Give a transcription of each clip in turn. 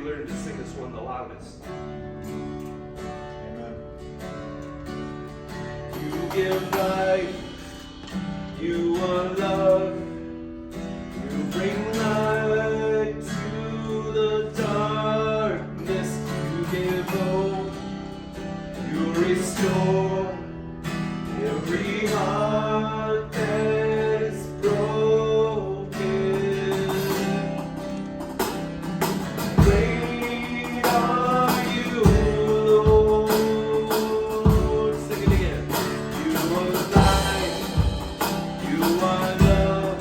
learn to sing this one the loudest. Amen. You give life, you are love, you bring light to the darkness, you give hope, you restore every heart that is broken. Great are you, Lord. Sing it again. You are light, you are love,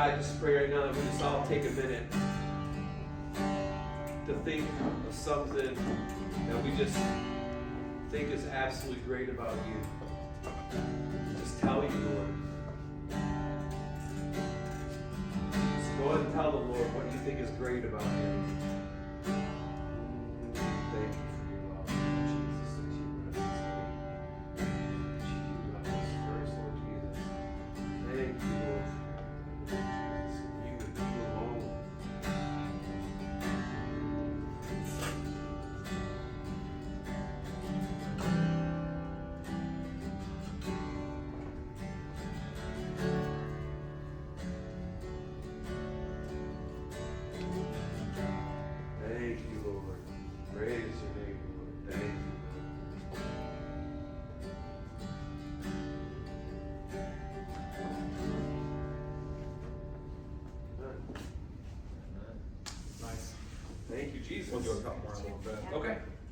I just pray right now that we just all take a minute to think of something that we just think is absolutely great about you. Just tell you, Lord. Just go ahead and tell the Lord what you think is great about him. Thank you for your love, Jesus, that you rest us. You love us first, Lord Jesus. Thank you, Lord, for your love, Jesus, and you and you alone. Thank you, Lord. Praise your name, Lord. Thank you, Lord. Nice. Thank you, Jesus. We'll do a couple more in a little bit. Okay.